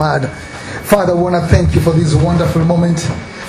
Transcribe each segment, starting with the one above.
Father, I want to thank you for this wonderful moment.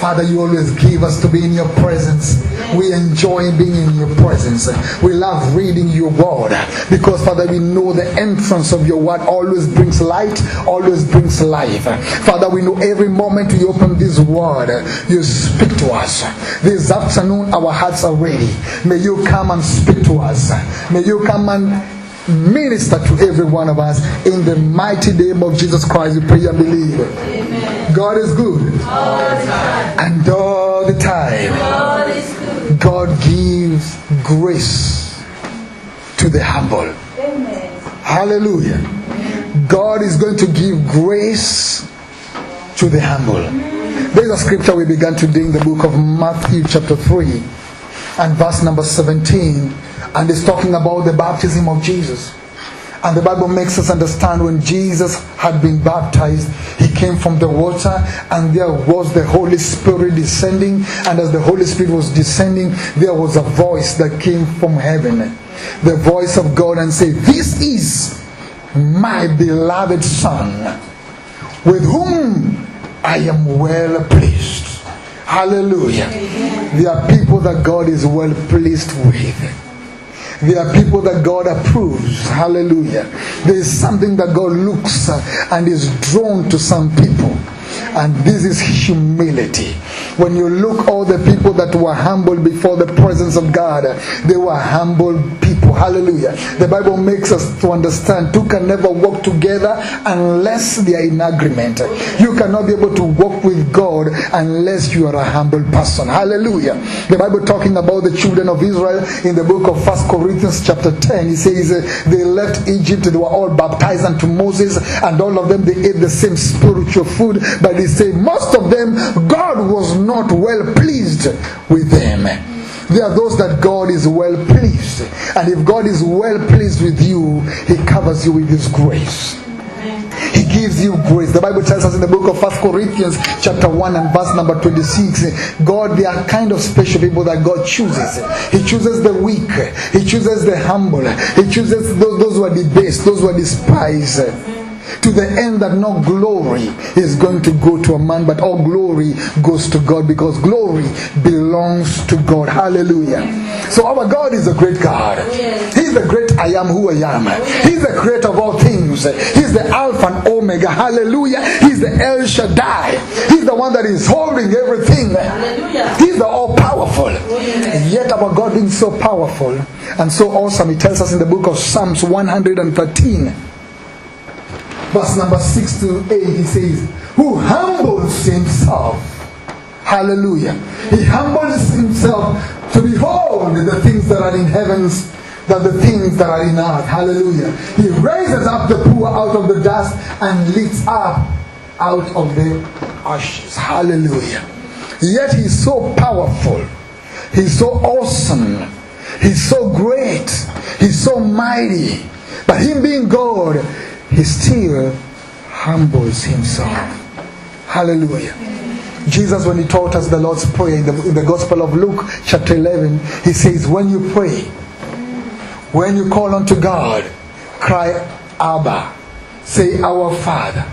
Father, you always give us to be in your presence. We enjoy being in your presence. We love reading your word because, Father, we know the entrance of your word always brings light, always brings life. Father, we know every moment we open this word, you speak to us. This afternoon, our hearts are ready. May you come and speak to us. May you come and minister to every one of us. In the mighty name of Jesus Christ, we pray and believe. Amen. God is good. All the time. And all the time. God is good. God gives grace to the humble. Amen. Hallelujah. God is going to give grace to the humble. There's a scripture we began today in the book of Matthew chapter 3 and verse number 17. And it's talking about the baptism of Jesus. And the Bible makes us understand when Jesus had been baptized, he came from the water and there was the Holy Spirit descending. And as the Holy Spirit was descending, there was a voice that came from heaven. The voice of God, and said, "This is my beloved Son, with whom I am well pleased." Hallelujah. There are people that God is well pleased with. There are people that God approves. Hallelujah. There is something that God looks and is drawn to some people. And this is humility. When you look all the people that were humble before the presence of God, they were humble people. Hallelujah. The Bible makes us to understand two can never walk together unless they are in agreement. You cannot be able to walk with God unless you are a humble person. Hallelujah. The Bible talking about the children of Israel in the book of 1 Corinthians chapter 10. It says they left Egypt. They were all baptized unto Moses, and all of them, they ate the same spiritual food. But they say most of them, God was not well pleased with them. There are those that God is well pleased. And if God is well pleased with you, he covers you with his grace. He gives you grace. The Bible tells us in the book of 1 Corinthians chapter 1 and verse number 26, God, there are kind of special people that God chooses. He chooses the weak. He chooses the humble. He chooses those who are debased, those who are despised. To the end that no glory is going to go to a man, but all glory goes to God, because glory belongs to God. Hallelujah. So our God is a great God. He's the great I am who I am. He's the creator of all things. He's the Alpha and Omega. Hallelujah. He's the El Shaddai. He's the one that is holding everything. He's the all-powerful. Yet our God being so powerful and so awesome, he tells us in the book of Psalms 113 verse number 6 to 8, he says, who humbles himself. Hallelujah. He humbles himself to behold the things that are in heavens than the things that are in earth. Hallelujah. He raises up the poor out of the dust and lifts up out of the ashes. Hallelujah. Yet he's so powerful. He's so awesome. He's so great. He's so mighty. But him being God, he still humbles himself. Hallelujah. Jesus, when he taught us the Lord's Prayer in the Gospel of Luke chapter 11, he says, when you pray, when you call unto God, cry Abba, say our Father.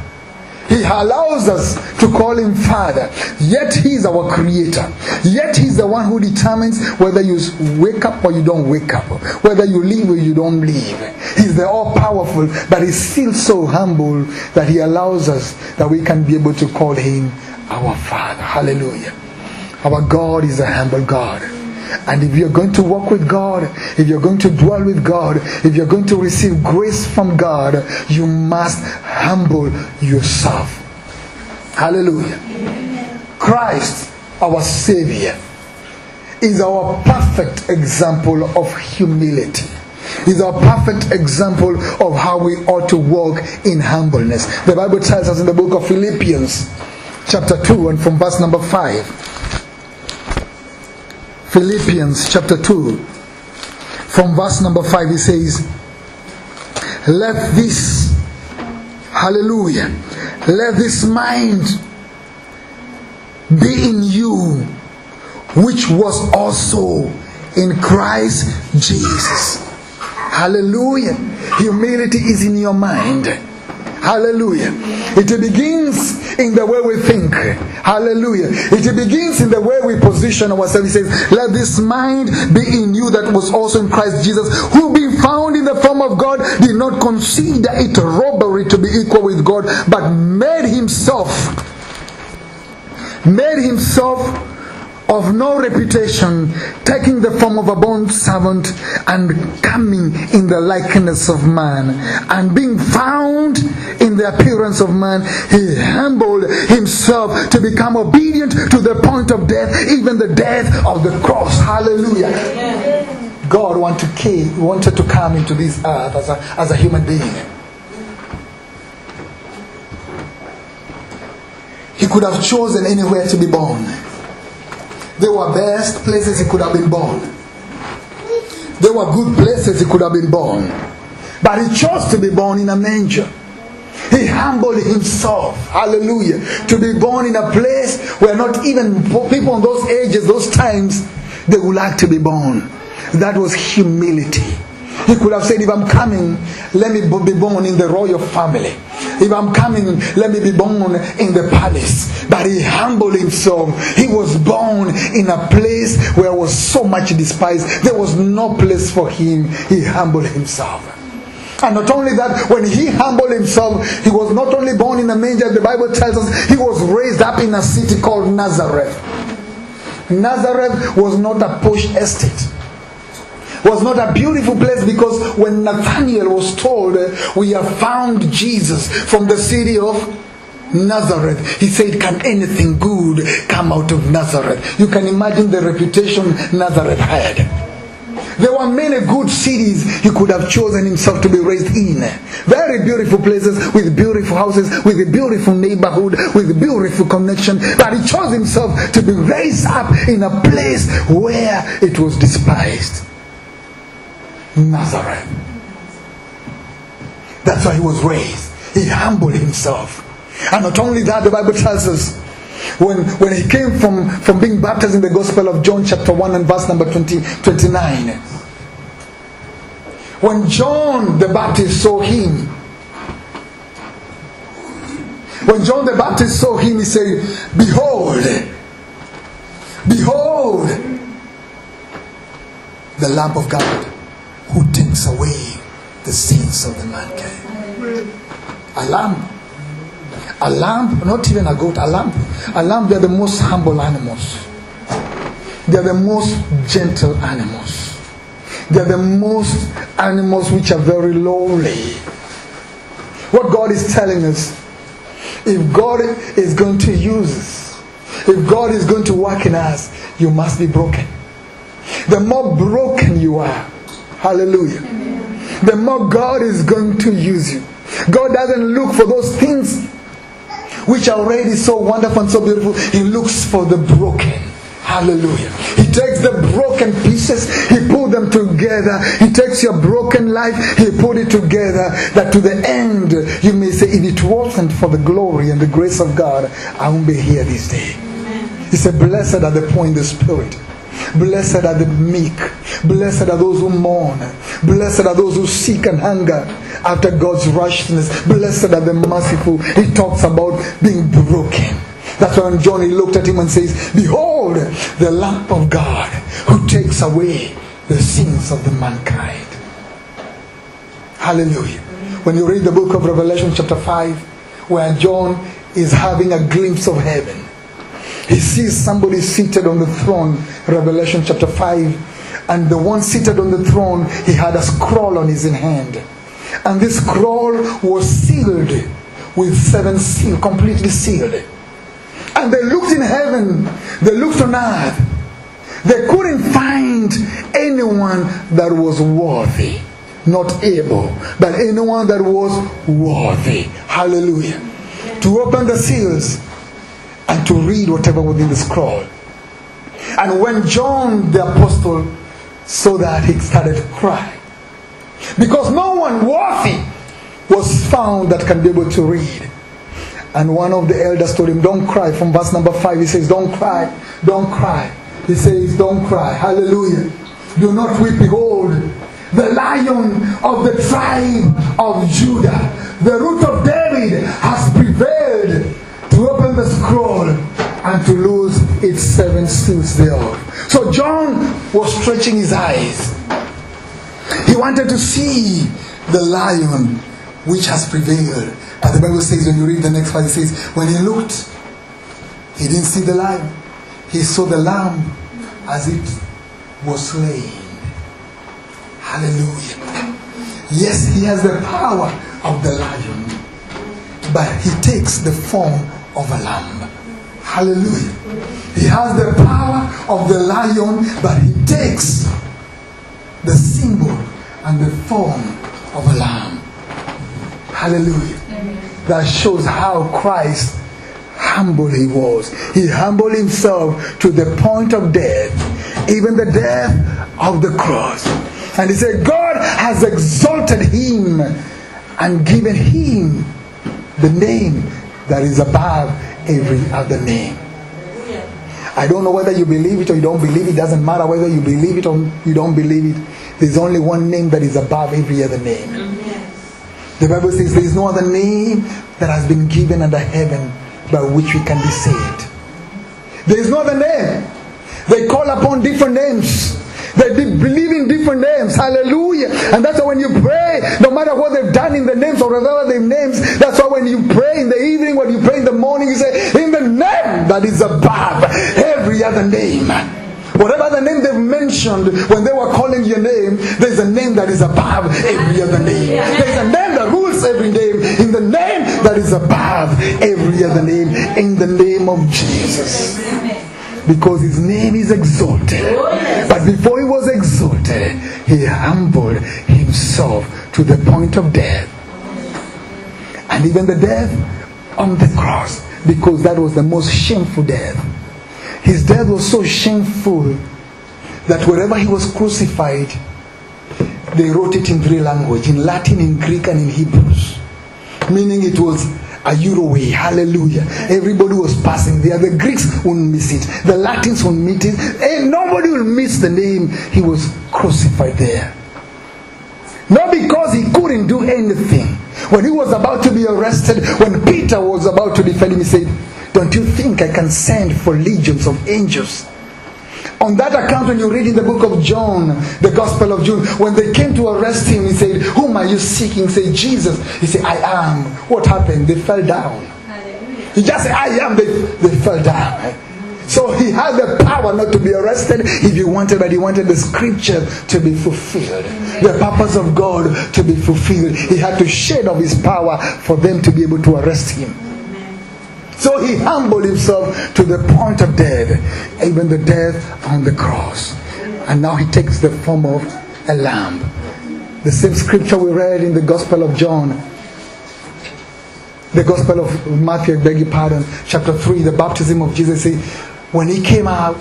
He allows us to call him Father. Yet he's our creator. Yet he's the one who determines whether you wake up or you don't wake up, whether you live or you don't live. He's the all-powerful, but he's still so humble that he allows us that we can be able to call him our Father. Hallelujah. Our God is a humble God. And if you're going to walk with God, if you're going to dwell with God, if you're going to receive grace from God, you must humble yourself. Hallelujah. Christ, our Savior, is our perfect example of humility. Is our perfect example of how we ought to walk in humbleness. The Bible tells us in the book of Philippians chapter 2 and from verse number 5. Philippians chapter 2 from verse number 5, he says, let this, hallelujah, let this mind be in you, which was also in Christ Jesus. Hallelujah. Humility is in your mind. Hallelujah. It begins in the way we think. Hallelujah. It begins in the way we position ourselves. He says, let this mind be in you that was also in Christ Jesus, who being found in the form of God, did not consider it robbery to be equal with God, but made himself of no reputation, taking the form of a bond servant and coming in the likeness of man. And being found in the appearance of man, he humbled himself to become obedient to the point of death, even the death of the cross. Hallelujah. God wanted to come into this earth as a human being. He could have chosen anywhere to be born. There were best places he could have been born. There were good places he could have been born. But he chose to be born in a manger. He humbled himself, hallelujah, to be born in a place where not even people in those ages, those times, they would like to be born. That was humility. He could have said, if I'm coming, let me be born in the royal family. If I'm coming, let me be born in the palace. But he humbled himself. He was born in a place where was so much despised. There was no place for him. He humbled himself. And not only that, when he humbled himself, he was not only born in a manger. The Bible tells us he was raised up in a city called Nazareth. Nazareth was not a posh estate. Was not a beautiful place, because when Nathanael was told, we have found Jesus from the city of Nazareth, he said, can anything good come out of Nazareth? You can imagine the reputation Nazareth had. There were many good cities he could have chosen himself to be raised in. Very beautiful places with beautiful houses, with a beautiful neighborhood, with a beautiful connection. But he chose himself to be raised up in a place where it was despised. Nazareth. That's why he was raised. He humbled himself. And not only that, the Bible tells us when he came from being baptized in the Gospel of John chapter 1 and verse number 29. When John the Baptist saw him, he said, behold, the Lamb of God, who takes away the sins of the mankind. A lamb, not even a goat, a lamb, they're the most humble animals. They're the most gentle animals. They're the most animals which are very lowly. What God is telling us, if God is going to use us, if God is going to work in us, you must be broken. The more broken you are, hallelujah, the more God is going to use you. God doesn't look for those things which are already so wonderful and so beautiful. He looks for the broken. Hallelujah. He takes the broken pieces, he put them together. He takes your broken life, he put it together, that to the end you may say, if it wasn't for the glory and the grace of God, I won't be here this day. He said, blessed are the poor in the spirit. Blessed are the meek. Blessed are those who mourn. Blessed are those who seek and hunger after God's righteousness. Blessed are the merciful. He talks about being broken. That's why when John, he looked at him and says, behold, the Lamb of God who takes away the sins of the mankind. Hallelujah. When you read the book of Revelation chapter 5, where John is having a glimpse of heaven, he sees somebody seated on the throne, Revelation chapter 5, and the one seated on the throne, he had a scroll on his hand. And this scroll was sealed with 7 seals, completely sealed. And they looked in heaven, they looked on earth. They couldn't find anyone that was worthy. Not able, but anyone that was worthy. Hallelujah. To open the seals and to read whatever was in the scroll. And when John the apostle saw that, he started to cry. Because no one worthy was found that can be able to read. And one of the elders told him, don't cry. From verse number 5, he says, don't cry, don't cry. He says, don't cry. Hallelujah. Do not weep. Behold, the Lion of the tribe of Judah, the Root of David, David has prevailed to open the scroll and to lose its 7 seals thereof. So John was stretching his eyes. He wanted to see the lion which has prevailed. And the Bible says, when you read the next part, it says, when he looked, he didn't see the lion. He saw the lamb as it was slain. Hallelujah. Yes, he has the power of the lion, but he takes the form of a lamb. Hallelujah. He has the power of the lion, but he takes the symbol and the form of a lamb. Hallelujah. That shows how Christ humble he was. He humbled himself to the point of death, even the death of the cross. And he said, God has exalted him and given him the name that is above every other name. I don't know whether you believe it or you don't believe it. It doesn't matter whether you believe it or you don't believe it. There's only one name that is above every other name. The Bible says there is no other name that has been given under heaven by which we can be saved. There is no other name. They call upon different names. They believe in different names. Hallelujah. And that's why when you pray, no matter what they've done in the names or whatever their names, that's why when you pray in the evening, when you pray in the morning, you say, in the name that is above every other name. Whatever the name they've mentioned when they were calling your name, there's a name that is above every other name. There's a name that rules every name. In the name that is above every other name. In the name of Jesus. Because his name is exalted. But before he was exalted, he humbled himself to the point of death. And even the death on the cross. Because that was the most shameful death. His death was so shameful that wherever he was crucified, they wrote it in 3 languages. In Latin, in Greek, and in Hebrews. Meaning it was a Euroway. Hallelujah. Everybody was passing there. The Greeks wouldn't miss it. The Latins wouldn't miss it. And nobody will miss the name. He was crucified there. Not because he couldn't do anything. When he was about to be arrested, when Peter was about to defend him, he said, don't you think I can send for legions of angels? On that account, when you read in the book of John, the Gospel of John, when they came to arrest him, he said, whom are you seeking? He said, Jesus. He said, I am. What happened? They fell down. Hallelujah. He just said, I am. They fell down. So he had the power not to be arrested if he wanted, but he wanted the scripture to be fulfilled. The purpose of God to be fulfilled. He had to shed of his power for them to be able to arrest him. So he humbled himself to the point of death, even the death on the cross. And now he takes the form of a lamb. The same scripture we read in the Gospel of John, the Gospel of Matthew, I beg your pardon, chapter 3, the baptism of Jesus. When he came out,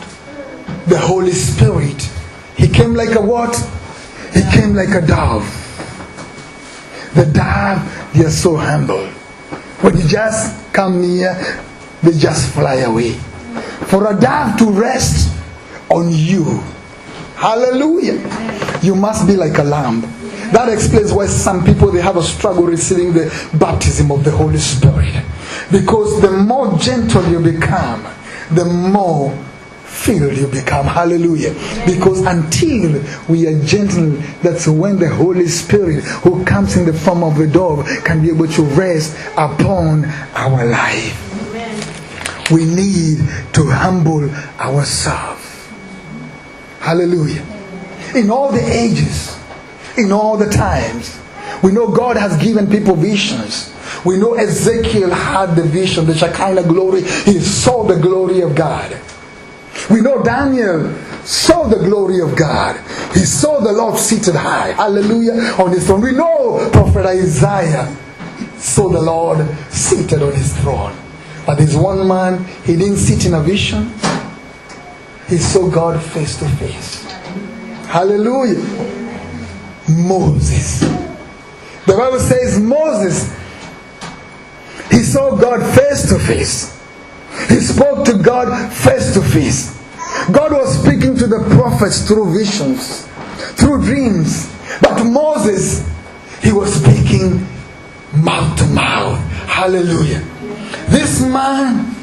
the Holy Spirit, he came like a what? He came like a dove. The dove, they are so humble. When you just come near, they just fly away. For a dove to rest on you, hallelujah, you must be like a lamb. That explains why some people, they have a struggle receiving the baptism of the Holy Spirit. Because the more gentle you become, the more filled you become. Hallelujah. Because until we are gentle, that's when the Holy Spirit, who comes in the form of a dove, can be able to rest upon our life. We need to humble ourselves. Hallelujah. In all the ages, in all the times, we know God has given people visions. We know Ezekiel had the vision, the Shekinah glory. He saw the glory of God. We know Daniel saw the glory of God. He saw the Lord seated high, hallelujah, on his throne. We know Prophet Isaiah saw the Lord seated on his throne. But there's one man, he didn't sit in a vision. He saw God face to face. Hallelujah. Moses. The Bible says Moses, he saw God face to face. He spoke to God face to face. God was speaking to the prophets through visions, through dreams. But Moses, he was speaking mouth to mouth. Hallelujah. This man,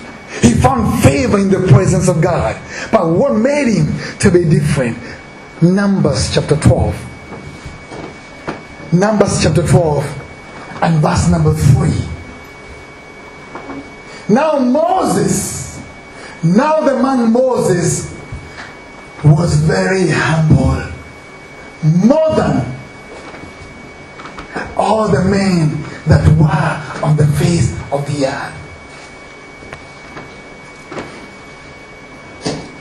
he found favor in the presence of God. But what made him to be different? Numbers chapter 12. Numbers chapter 12 and verse number 3. Now the man Moses was very humble, more than all the men that were on the face of the earth.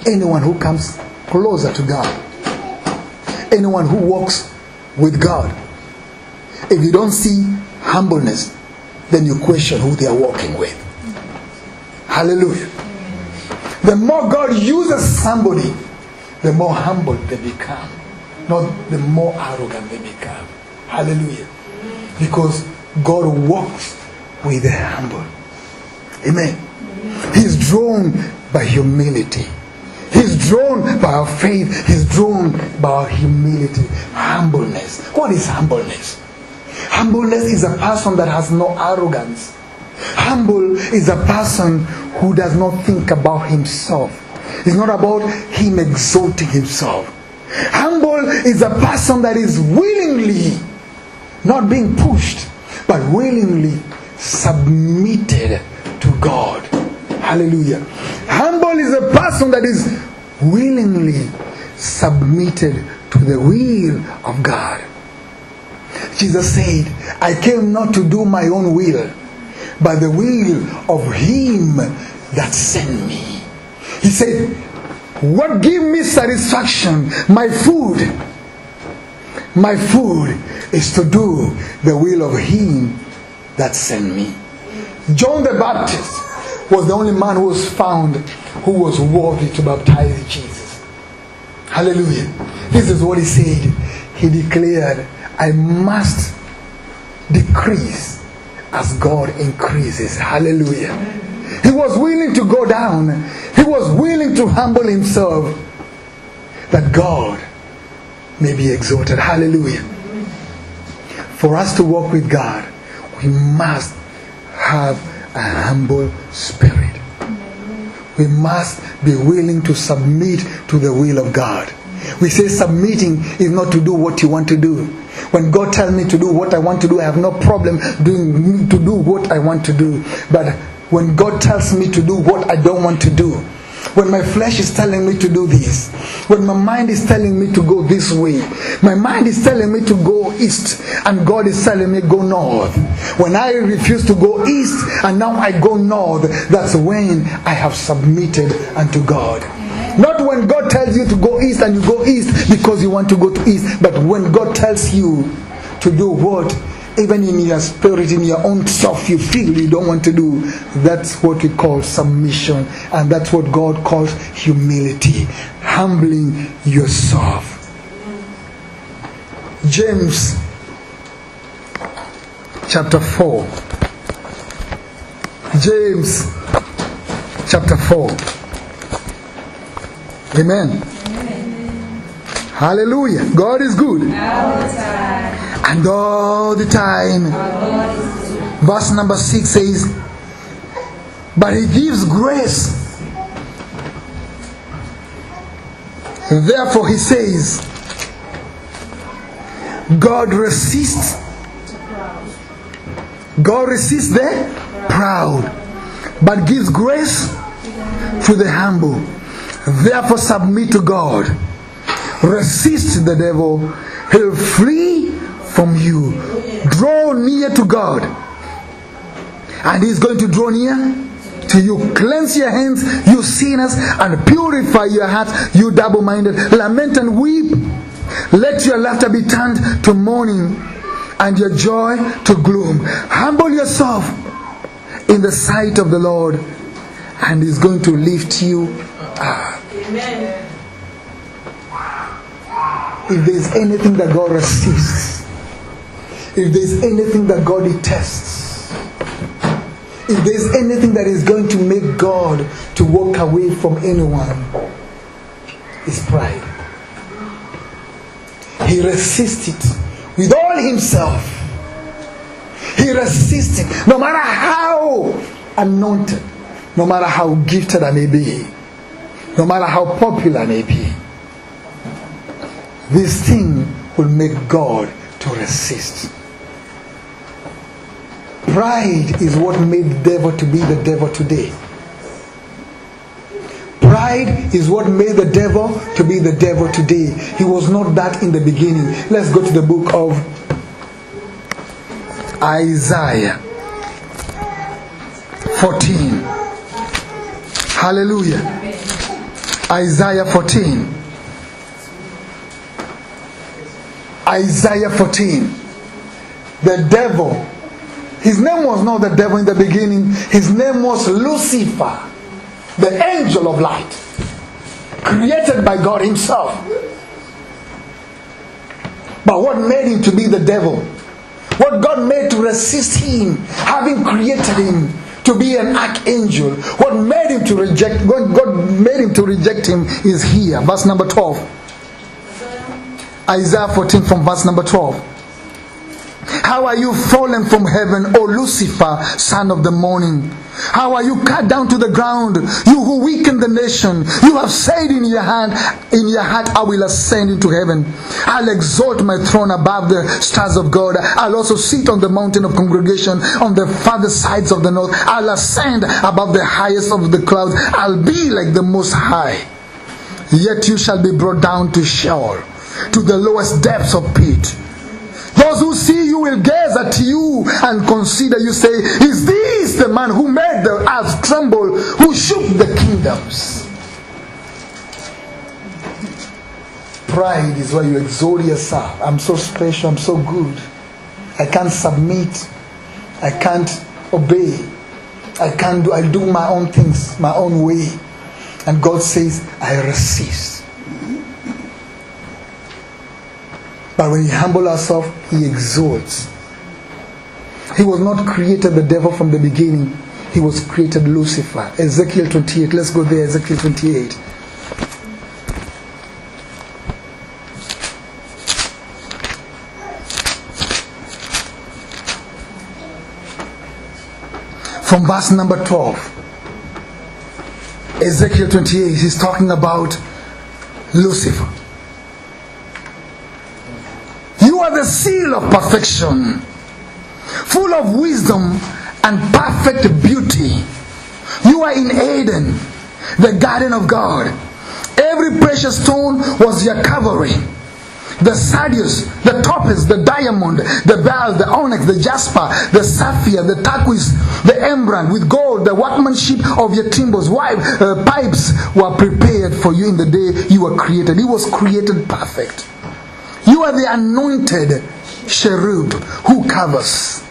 Anyone who comes closer to God, anyone who walks with God, if you don't see humbleness, then you question who they are walking with. Hallelujah. The more God uses somebody, the more humble they become, not the more arrogant they become. Hallelujah. Because God walks with the humble. Amen. He's drawn by humility. He's drawn by our faith. He's drawn by our humility. Humbleness. What is humbleness? Humbleness is a person that has no arrogance. Humble is a person who does not think about himself. It's not about him exalting himself. Humble is a person that is willingly, not being pushed, but willingly submitted to God. Hallelujah. Humble is a person that is willingly submitted to the will of God. Jesus said, I came not to do my own will, but the will of him that sent me. He said, what gives me satisfaction? My food is to do the will of him that sent me. John the Baptist was the only man who was found who was worthy to baptize Jesus. Hallelujah. This is what he said. He declared, I must decrease as God increases. Hallelujah. He was willing to go down. He was willing to humble himself that God may be exalted. Hallelujah. For us to walk with God, we must have a humble spirit. We must be willing to submit to the will of God. We say submitting is not to do what you want to do. When God tells me to do what I want to do, I have no problem to do what I want to do. But when God tells me to do what I don't want to do, when my flesh is telling me to do this, when my mind is telling me to go this way, my mind is telling me to go east and God is telling me go north. When I refuse to go east and now I go north, that's when I have submitted unto God. Not when God tells you to go east and you go east because you want to go to east, but when God tells you to do what even in your spirit, in your own self, you feel you don't want to do. That's what we call submission, and that's what God calls humility, humbling yourself. James chapter 4. James chapter 4. Amen. Hallelujah. God is good. And all the time. Verse number 6 says, but He gives grace. Therefore He says, God resists the proud, but gives grace to the humble. Therefore submit to God. Resist the devil, he'll flee from you. Draw near to God, and He's going to draw near to you. Cleanse your hands, you sinners, and purify your hearts, you double-minded. Lament and weep. Let your laughter be turned to mourning, and your joy to gloom. Humble yourself in the sight of the Lord, and He's going to lift you up. Amen. If there's anything that God resists, if there's anything that God detests, if there's anything that is going to make God to walk away from anyone, it's pride. He resists it with all himself. He resists it. No matter how anointed, no matter how gifted I may be, no matter how popular I may be, this thing will make God to resist. Pride is what made the devil to be the devil today. Pride is what made the devil to be the devil today. He was not that in the beginning. Let's go to the book of Isaiah 14. Hallelujah. Isaiah 14. Isaiah 14. The devil, his name was not the devil in the beginning. His name was Lucifer, the angel of light, created by God himself. But what made him to be the devil? What God made to resist him, having created him to be an archangel, what made him to reject, God made him to reject him is here. Verse number 12. Isaiah 14 from verse number 12. How are you fallen from heaven, O Lucifer, son of the morning? How are you cut down to the ground, you who weaken the nation? You have said in your heart, I will ascend into heaven. I'll exalt my throne above the stars of God. I'll also sit on the mountain of congregation on the farther sides of the north. I'll ascend above the highest of the clouds. I'll be like the Most High. Yet you shall be brought down to Sheol, to the lowest depths of pit. Those who see you will gaze at you and consider you, say, is this the man who made the earth tremble, who shook the kingdoms? Pride is where you exalt yourself. I'm so special, I'm so good. I can't submit. I can't obey. I do my own things, my own way. And God says, I resist. But when he humbles ourselves, he exalts. He was not created the devil from the beginning. He was created Lucifer. Ezekiel 28. Let's go there. Ezekiel 28. From verse number 12. Ezekiel 28. He's talking about Lucifer. You are the seal of perfection, full of wisdom and perfect beauty. You are in Eden, the garden of God. Every precious stone was your covering. The sardius, the topaz, the diamond, the beryl, the onyx, the jasper, the sapphire, the turquoise, the emerald, with gold, the workmanship of your timbers, pipes were prepared for you in the day you were created. He was created perfect. You are the anointed cherub who covers.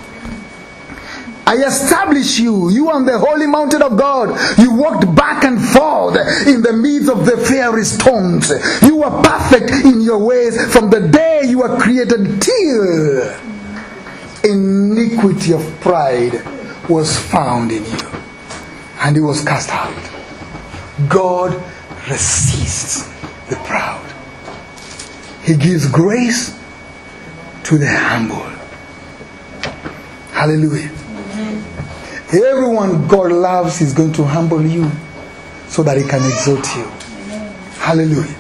I establish you. You on the holy mountain of God. You walked back and forth in the midst of the fiery stones. You were perfect in your ways from the day you were created till iniquity of pride was found in you, and it was cast out. God resists the proud. He gives grace to the humble. Hallelujah. Amen. Everyone God loves is going to humble you so that he can exalt you. Amen. Hallelujah.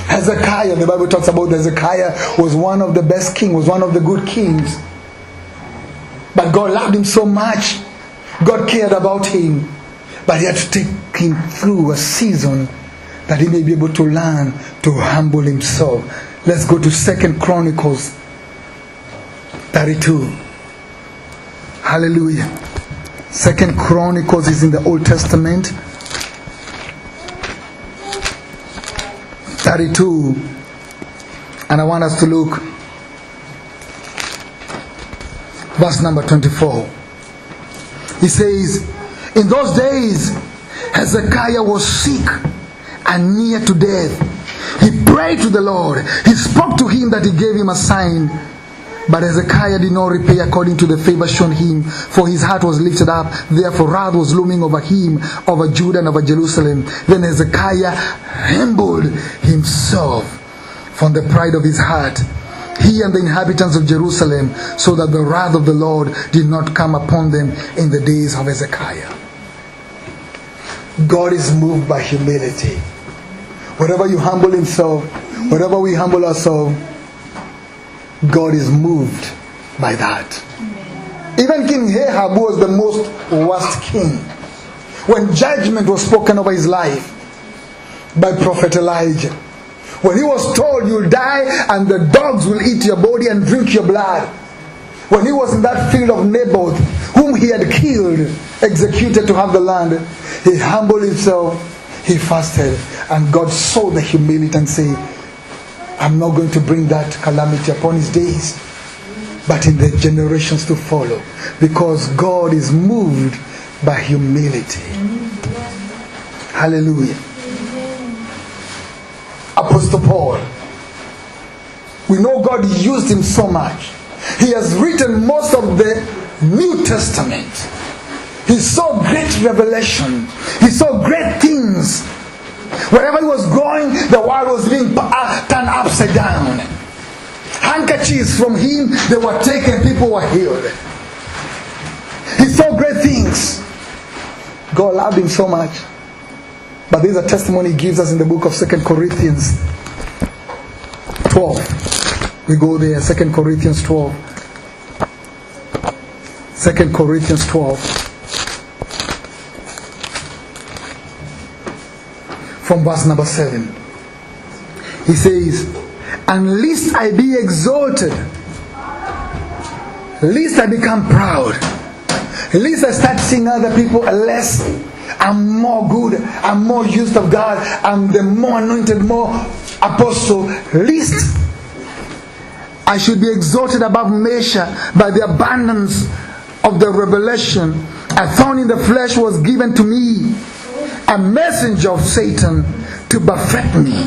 Hezekiah, the Bible talks about Hezekiah was one of the best kings, was one of the good kings. But God loved him so much. God cared about him. But he had to take him through a season that he may be able to learn to humble himself. Let's go to 2 Chronicles 32. Hallelujah. 2 Chronicles is in the Old Testament. 32. And I want us to look verse number 24. He says, in those days Hezekiah was sick and near to death. He prayed to the Lord. He spoke to him that he gave him a sign. But Hezekiah did not repay according to the favor shown him, for his heart was lifted up. Therefore wrath was looming over him, over Judah and over Jerusalem. Then Hezekiah humbled himself from the pride of his heart. he and the inhabitants of Jerusalem, so that the wrath of the Lord did not come upon them in the days of Hezekiah. God is moved by humility. Wherever you humble himself, wherever we humble ourselves, God is moved by that. Even King Ahab was the most worst king. When judgment was spoken over his life by Prophet Elijah, when he was told you'll die and the dogs will eat your body and drink your blood, when he was in that field of Naboth, whom he had killed, executed to have the land, he humbled himself, he fasted, and God saw the humility and said, I'm not going to bring that calamity upon his days, but in the generations to follow, because God is moved by humility. Hallelujah. Apostle Paul, we know God used him so much. He has written most of the New Testament. He saw great revelation. He saw great things. Wherever he was going, the world was being turned upside down. Handkerchiefs from him, they were taken, people were healed. He saw great things. God loved him so much. But there's a testimony he gives us in the book of 2 Corinthians 12. We go there, 2 Corinthians 12. 2 Corinthians 12. From verse number 7. He says, and lest I be exalted, lest I become proud, lest I start seeing other people less, I'm more good, I'm more used of God, I'm the more anointed, more apostle, lest I should be exalted above measure by the abundance of the revelation. A thorn in the flesh was given to me, a messenger of Satan to buffet me,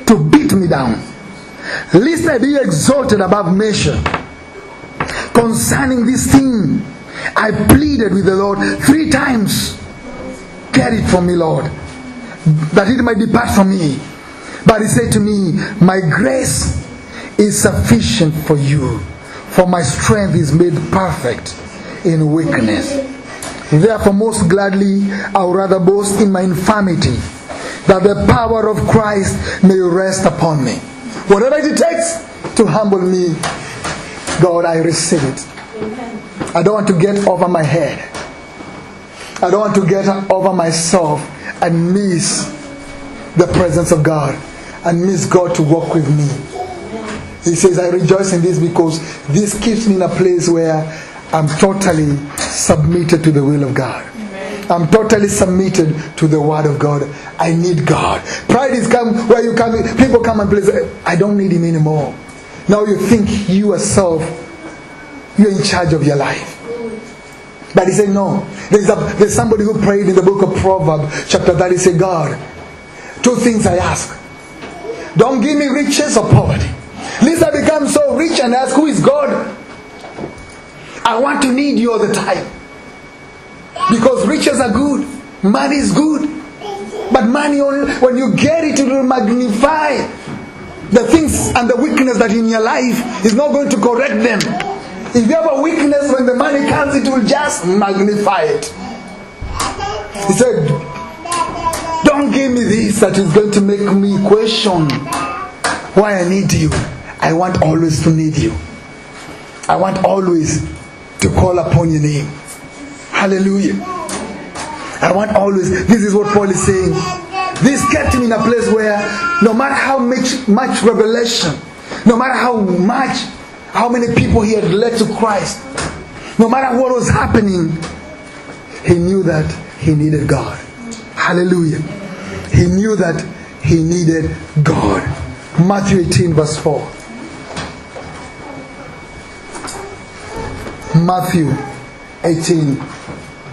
to beat me down, lest I be exalted above measure. Concerning this thing, I pleaded with the Lord 3 times, get it from me, Lord, that it might depart from me. But he said to me, my grace is sufficient for you, for my strength is made perfect in weakness. Therefore most gladly I would rather boast in my infirmity, that the power of Christ may rest upon me. Whatever it takes to humble me, God, I receive it. I don't want to get over my head. I don't want to get over myself and miss the presence of God and miss God to walk with me. He says, I rejoice in this because this keeps me in a place where I'm totally submitted to the will of God. I'm totally submitted to the word of God. I need God. Pride is come where you come, people come and place, I don't need him anymore. Now you think you yourself, you're in charge of your life. But he said no. There's somebody who prayed in the book of Proverbs chapter 30. He said, God, 2 things I ask. Don't give me riches or poverty. Lest I become so rich and ask, who is God? I want to need you all the time. Because riches are good. Money is good. But money, only when you get it, it will magnify the things and the weakness that in your life is not going to correct them. If you have a weakness, when the money comes, it will just magnify it. He said, don't give me this that is going to make me question why I need you. I want always to need you. I want always to call upon your name. Hallelujah. I want always, this is what Paul is saying. This kept him in a place where no matter how much revelation, no matter how many people he had led to Christ, no matter what was happening, he knew that he needed God. Hallelujah. He knew that he needed God. Matthew 18 verse 4. Matthew 18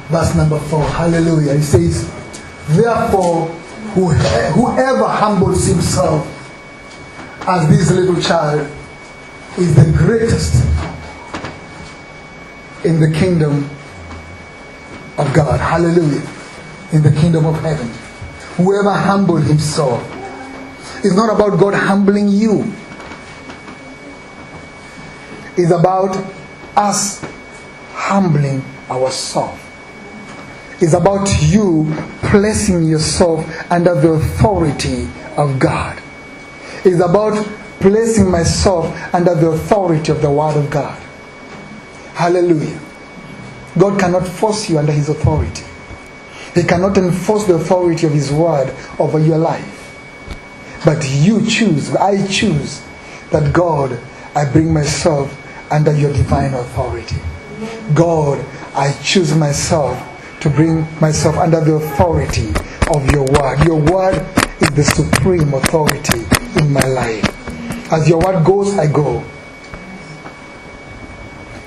verse number 4. Hallelujah. He says, therefore, whoever humbles himself as this little child is the greatest in the kingdom of God. Hallelujah. In the kingdom of heaven. Whoever humbled himself. It's not about God humbling you. It's about us humbling ourselves. It's about you placing yourself under the authority of God. It's about placing myself under the authority of the Word of God. Hallelujah. God cannot force you under His authority. He cannot enforce the authority of His Word over your life. But you choose, I choose that God, I bring myself under your divine authority. God, I choose myself to bring myself under the authority of your Word. Your Word is the supreme authority in my life. As your Word goes, I go.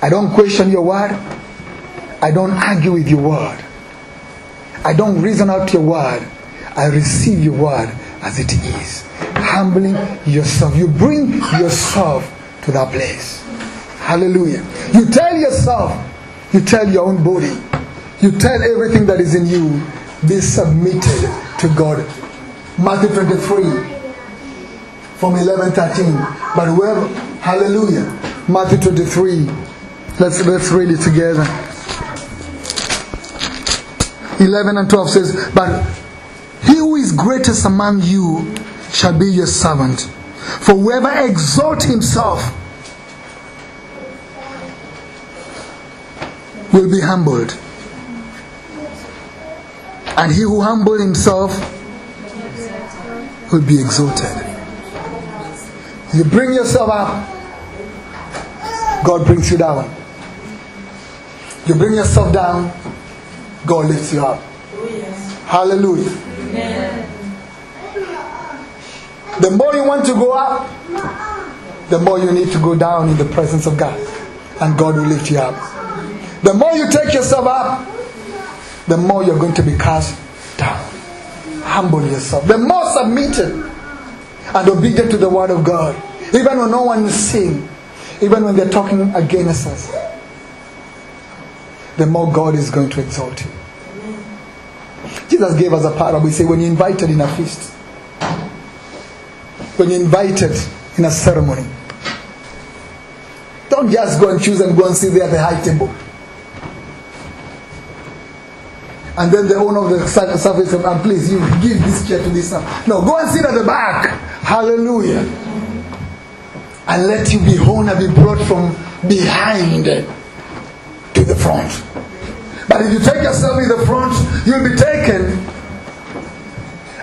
I don't question your Word. I don't argue with your Word. I don't reason out your Word. I receive your Word as it is. Humbling yourself. You bring yourself to that place. Hallelujah. You tell yourself, you tell your own body, you tell everything that is in you, be submitted to God. Matthew 23 from 11:13. But whoever, hallelujah. Matthew 23. Let's read it together. 11 and 12 says, but he who is greatest among you shall be your servant. For whoever exalts himself will be humbled. And he who humbles himself will be exalted. You bring yourself up, God brings you down. You bring yourself down, God lifts you up. Hallelujah. Amen. The more you want to go up, the more you need to go down in the presence of God. And God will lift you up. The more you take yourself up, the more you're going to be cast down. Humble yourself. The more submitted and obedient to the Word of God. Even when no one is seeing, even when they're talking against us, the more God is going to exalt you. Jesus gave us a parable. He said, when you're invited in a feast, when you're invited in a ceremony, don't just go and choose and go and sit there at the high table. And then the owner of the service says, and please, you give this chair to this one. No, go and sit at the back. Hallelujah. And let you be honor be brought from behind to the front. But if you take yourself in the front, you'll be taken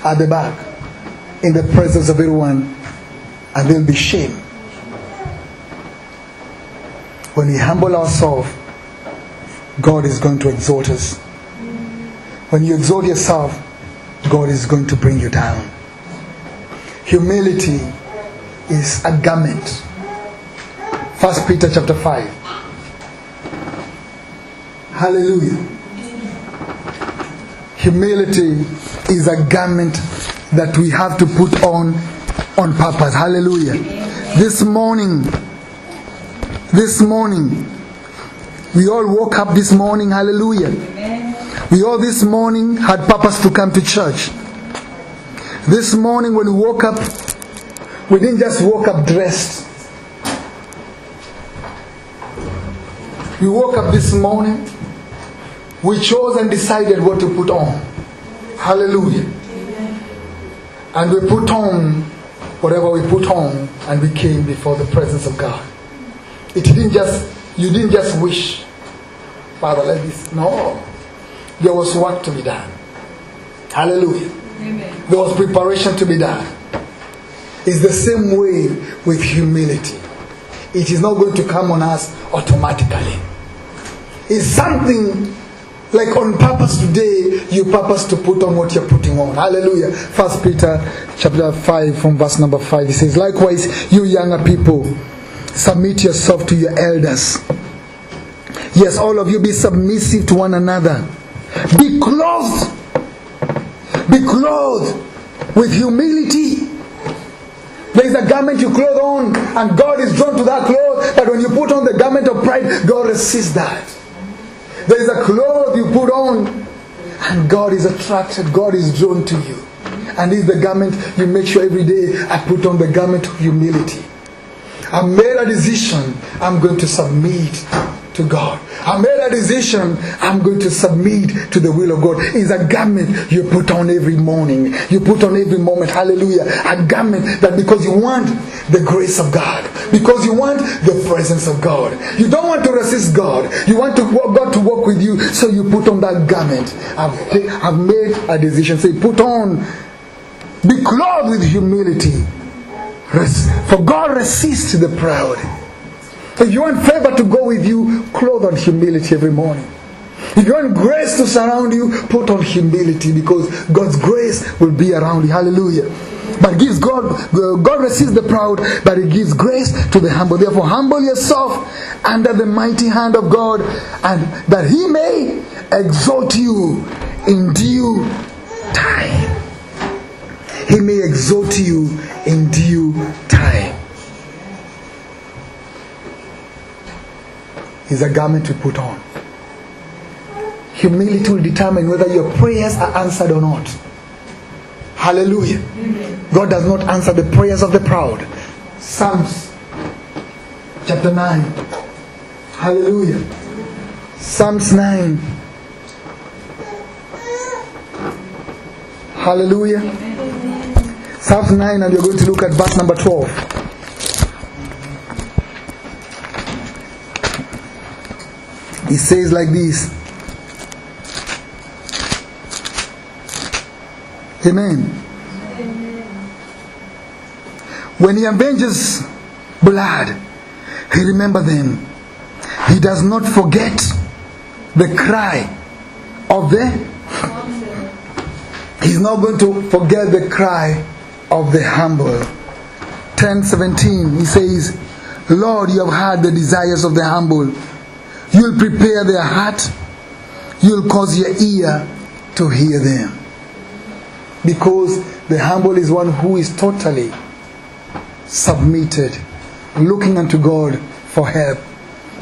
at the back in the presence of everyone, and there'll be shame. When we humble ourselves, God is going to exalt us. When you exalt yourself, God is going to bring you down. Humility is a garment. 1 Peter chapter 5. Hallelujah. Humility is a garment that we have to put on purpose. Hallelujah. This morning, we all woke up this morning. Hallelujah. We all this morning had purpose to come to church. This morning when we woke up, we didn't just woke up dressed. We woke up this morning, we chose and decided what to put on. Hallelujah. And we put on whatever we put on, and we came before the presence of God. You didn't just wish, Father, let this. No. There was work to be done. Hallelujah. Amen. There was preparation to be done. It's the same way with humility. It is not going to come on us automatically. It's something like on purpose today, you purpose to put on what you're putting on. Hallelujah. 1 Peter chapter 5 from verse number 5. It says, likewise, you younger people, submit yourself to your elders. Yes, all of you be submissive to one another. Be clothed with humility. There is a garment you clothe on, and God is drawn to that cloth. But when you put on the garment of pride, God resists that. There is a cloth you put on, and God is attracted. God is drawn to you. and this is the garment, you make sure every day I put on the garment of humility. I made a decision, I'm going to submit to God. I made a decision, I'm going to submit to the will of God. It's a garment you put on every morning. You put on every moment. Hallelujah. A garment that because you want the grace of God. Because you want the presence of God. You don't want to resist God. You want God to walk with you. So you put on that garment. I've made a decision. Say, put on. Be clothed with humility. For God resists the proud. If you want favor to go with you, clothe on humility every morning. If you want grace to surround you, put on humility, because God's grace will be around you. Hallelujah. But God resists the proud, but He gives grace to the humble. Therefore, humble yourself under the mighty hand of God, and that He may exalt you in due time. He may exalt you in due time. Is a garment we put on. Humility will determine whether your prayers are answered or not. Hallelujah. God does not answer the prayers of the proud. Psalms chapter 9. Hallelujah. Psalms 9. Hallelujah. Psalms 9, and you're going to look at verse number 12. He says like this. Amen. When He avenges blood, He remembers them. He does not forget the cry of the... He's not going to forget the cry of the humble. 10:17, He says, Lord, you have heard the desires of the humble. You'll prepare their heart. You'll cause your ear to hear them. Because the humble is one who is totally submitted, looking unto God for help.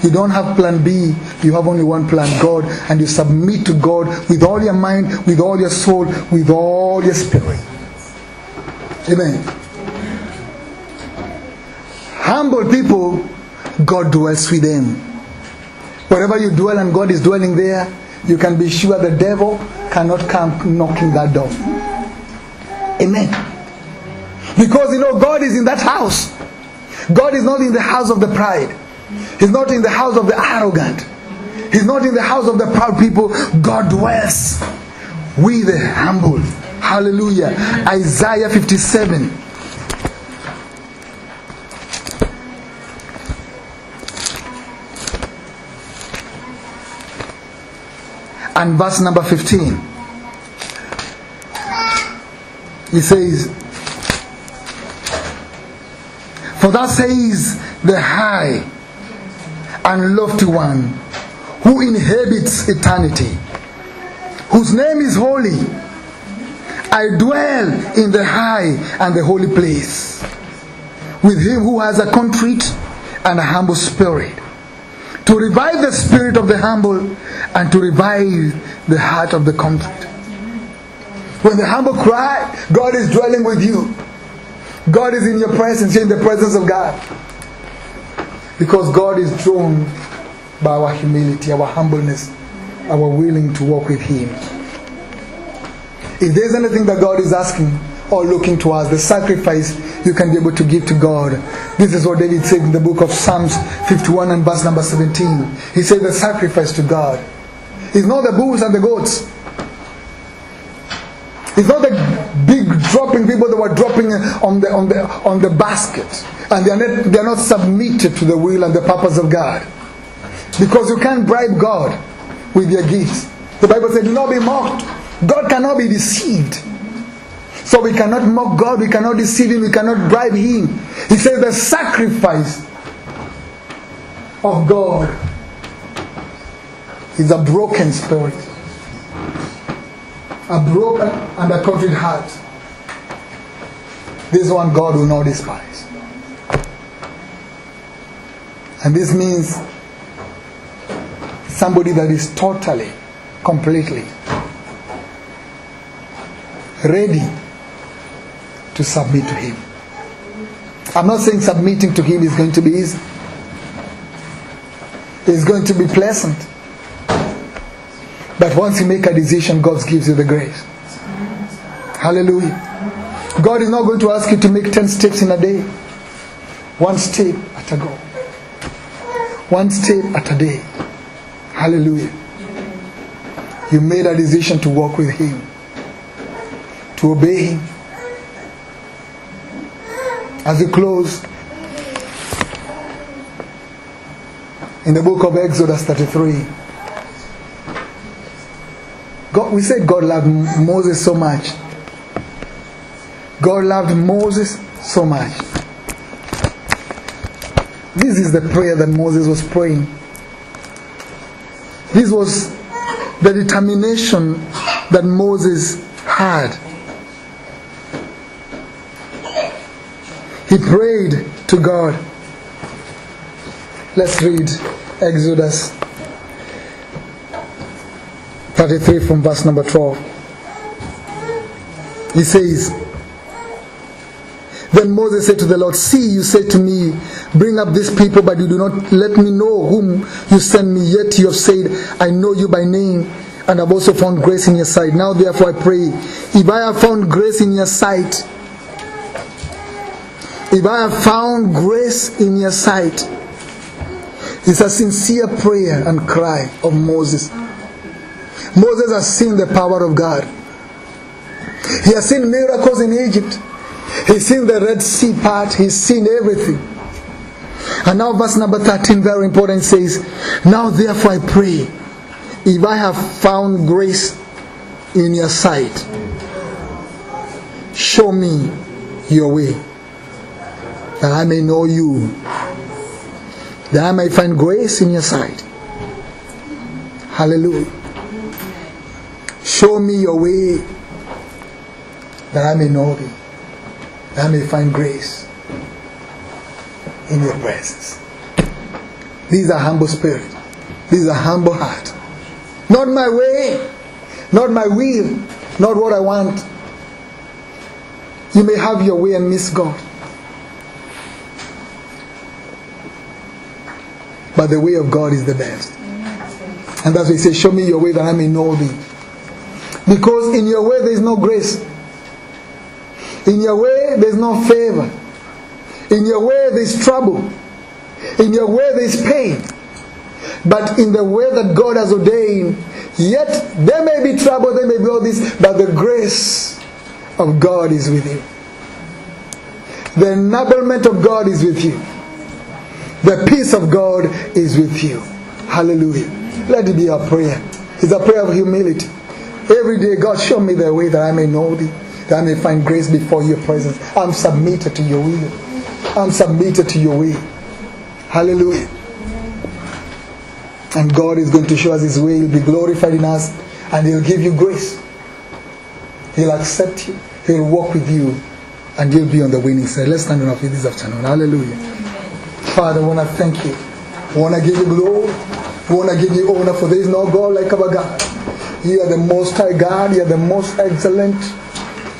You don't have plan B, you have only one plan, God, and you submit to God with all your mind, with all your soul, with all your spirit. Amen. Humble people, God dwells with them. Wherever you dwell and God is dwelling there, you can be sure the devil cannot come knocking that door. Amen. Because God is in that house. God is not in the house of the pride. He's not in the house of the arrogant. He's not in the house of the proud people. God dwells with the humble. Hallelujah. Isaiah 57. And verse number 15. He says, For thus says the high and lofty one, who inhabits eternity, whose name is holy. I dwell in the high and the holy place, with him who has a contrite and a humble spirit, to revive the spirit of the humble, and to revive the heart of the contrite. When the humble cry, God is dwelling with you. God is in your presence. You're in the presence of God. Because God is drawn by our humility, our humbleness, our willing to walk with Him. If there's anything that God is asking or looking to us, the sacrifice you can be able to give to God. This is what David said in the book of Psalms 51 and verse number 17. He said the sacrifice to God is not the bulls and the goats. It's not the big dropping people that were dropping on the basket, and they're not submitted to the will and the purpose of God. Because you can't bribe God with your gifts. The Bible said, "Do not be mocked." God cannot be deceived. So we cannot mock God, we cannot deceive Him, we cannot bribe Him. He says the sacrifice of God is a broken spirit, a broken and a contrite heart. This one God will not despise. And this means somebody that is totally, completely ready to submit to Him. I'm not saying submitting to Him is going to be easy. It's going to be pleasant. But once you make a decision, God gives you the grace. Hallelujah. God is not going to ask you to make 10 steps in a day. One step at a go. One step at a day. Hallelujah. You made a decision to walk with Him, to obey Him. As we close, in the book of Exodus 33, we said God loved Moses so much. God loved Moses so much. This is the prayer that Moses was praying. This was the determination that Moses had. He prayed to God. Let's read Exodus 33 from verse number 12. He says, Then Moses said to the Lord, See, you said to me, Bring up this people, but you do not let me know whom you send me. Yet you have said, I know you by name, and have also found grace in your sight. Now therefore I pray, if I have found grace in your sight, if I have found grace in your sight. It's a sincere prayer and cry of Moses. Moses has seen the power of God. He has seen miracles in Egypt. He's seen the Red Sea part. He's seen everything. And now verse number 13, very important, says, Now therefore I pray, if I have found grace in your sight, show me your way, that I may know you, that I may find grace in your sight. Hallelujah. Show me your way, that I may know thee, that I may find grace in your presence. This is a humble spirit. This is a humble heart. Not my way, not my will, not what I want. You may have your way and miss God. But the way of God is the best. And that's why he says, show me your way that I may know thee. Because in your way there is no grace. In your way there is no favor. In your way there is trouble. In your way there is pain. But in the way that God has ordained, yet there may be trouble, there may be all this, but the grace of God is with you. The enablement of God is with you. The peace of God is with you. Hallelujah. Let it be our prayer. It's a prayer of humility. Every day, God, show me the way that I may know thee, that I may find grace before your presence. I'm submitted to your will. I'm submitted to your way. Hallelujah. And God is going to show us His way. He'll be glorified in us, and He'll give you grace. He'll accept you. He'll walk with you, and you'll be on the winning side. Let's stand on our feet this afternoon. Hallelujah. Father, I want to thank you. I want to give you glory. I want to give you honor, for there is no God like our God. You are the most high God. You are the most excellent.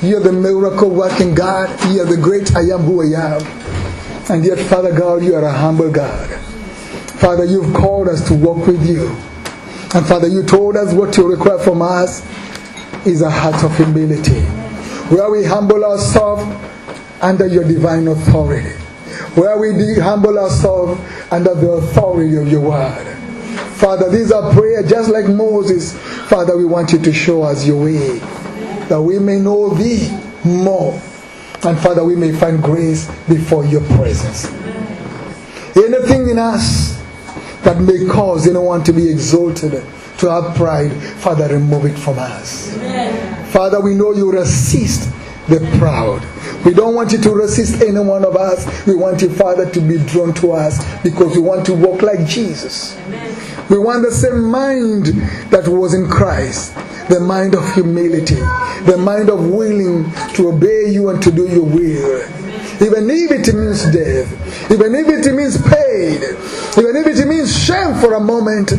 You are the miracle working God. You are the great I am who I am. And yet, Father God, you are a humble God. Father, you've called us to walk with you. And Father, you told us what you require from us is a heart of humility, where we humble ourselves under your divine authority, where we humble ourselves under the authority of your word. Father, these are prayers just like Moses. Father, we want you to show us your way, that we may know thee more. And Father, we may find grace before your presence. Anything in us that may cause anyone to be exalted, to have pride, Father, remove it from us. Amen. Father, we know you resist the proud. We don't want you to resist any one of us. We want you, Father, to be drawn to us, because we want to walk like Jesus. Amen. We want the same mind that was in Christ, the mind of humility, the mind of willing to obey you and to do your will. Even if it means death, even if it means pain, even if it means shame for a moment,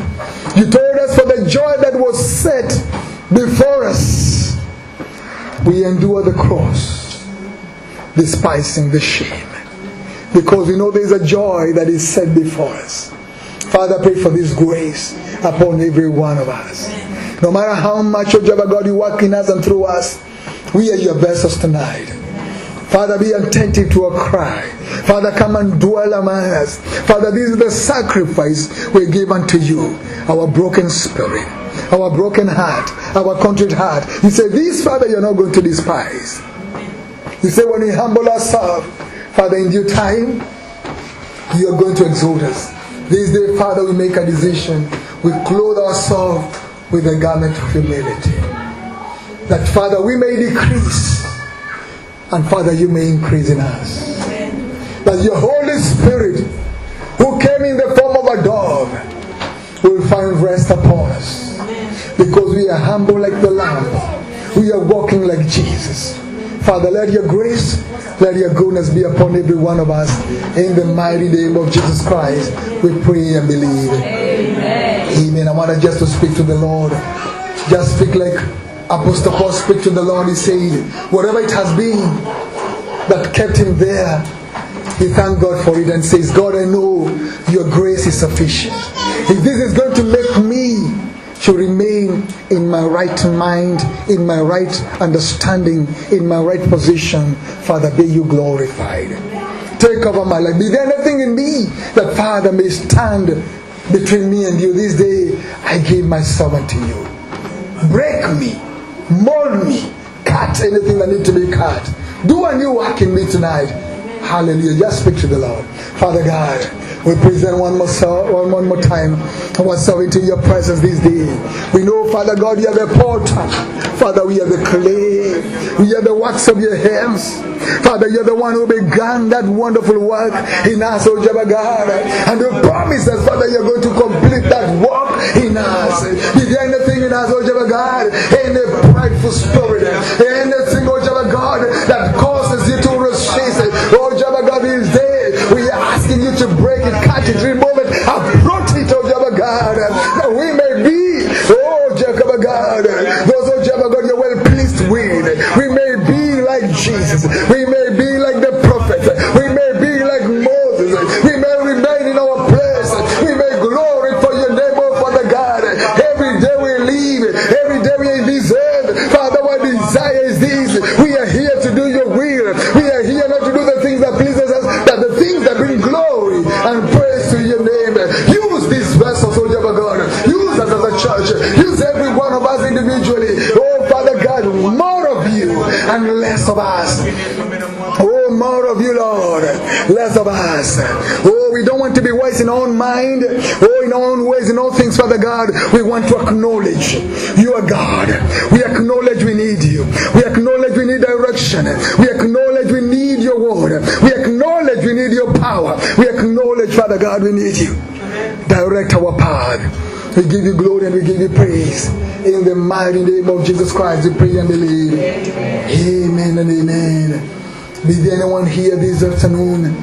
you told us for the joy that was set before us, we endure the cross. despising the shame. Because we know there is a joy that is set before us. Father, I pray for this grace upon every one of us. No matter how much, oh Jehovah God, you work in us and through us, we are your vessels tonight. Father, be attentive to our cry. Father, come and dwell among us. Father, this is the sacrifice we give unto you. Our broken spirit, our broken heart, our contrite heart. You say, this, Father, you're not going to despise. You say, when we humble ourselves, Father, in due time, you are going to exalt us. This day, Father, we make a decision. We clothe ourselves with a garment of humility. That, Father, we may decrease. And, Father, you may increase in us. That your Holy Spirit, who came in the form of a dove, will find rest upon us. Because we are humble like the Lamb. We are walking like Jesus. Father, let your grace, let your goodness be upon every one of us. In the mighty name of Jesus Christ, we pray and believe. Amen. Amen. I want just to speak to the Lord. Just speak like Apostle Paul speak to the Lord. He said, whatever it has been that kept him there, he thanked God for it and says, God, I know your grace is sufficient. If this is going to make me to remain in my right mind, in my right understanding, in my right position, Father, be you glorified. Take over my life. Be there anything in me that, Father, may stand between me and you. This day, I give myself unto you. Break me, mold me, cut anything that needs to be cut. Do a new work in me tonight. Hallelujah. Just speak to the Lord. Father God, we present one more time ourselves into your presence this day. We know, Father God, you are the potter. Father, we are the clay. We are the works of your hands. Father, you're the one who began that wonderful work in us, oh Jehovah God. And you promise us, Father, you're going to complete that work in us. Is there anything in us, oh Jehovah God, any prideful spirit, anything, oh Jehovah God, that causes you to resist it, oh Jehovah God, is there. We are asking you to break it, cut it, remove it, uproot it, oh Jehovah God, that we may be, oh Jehovah God, those, oh Jehovah God, you're well pleased with. We may be like Jesus. We may be like the prophet. We may be like Moses. We may remain in our place. We may glory for your name, oh Father God. Every day we live. Every day we are in this earth. Father, our desire is this. We are here to do your will. We are here not to do the things that pleases us, but the things that bring glory and praise to your name. Use these vessels, oh Jehovah God. Use us as a church. Use every one of us individually. Oh Father God, more of you and less of us. Oh, more of you, Lord, less of us. Oh, we don't want to be wise in our own mind. Oh, in our own ways, in all things, Father God. We want to acknowledge you are God. We acknowledge we need you. We acknowledge we need direction. We acknowledge we need your word. We acknowledge we need your power. We acknowledge, Father God, we need you. Direct our path. We give you glory and we give you praise. In the mighty name of Jesus Christ, we pray and believe. Amen and amen. Be there anyone here this afternoon?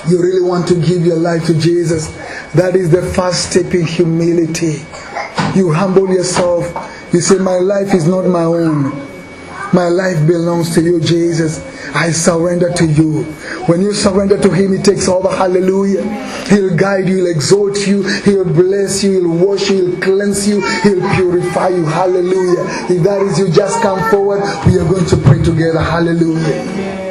You really want to give your life to Jesus? That is the first step in humility. You humble yourself. You say, my life is not my own. My life belongs to you, Jesus. I surrender to you. When you surrender to Him, He takes over. Hallelujah. He'll guide you. He'll exalt you. He'll bless you. He'll wash you. He'll cleanse you. He'll purify you. Hallelujah. If that is you, just come forward. We are going to pray together. Hallelujah.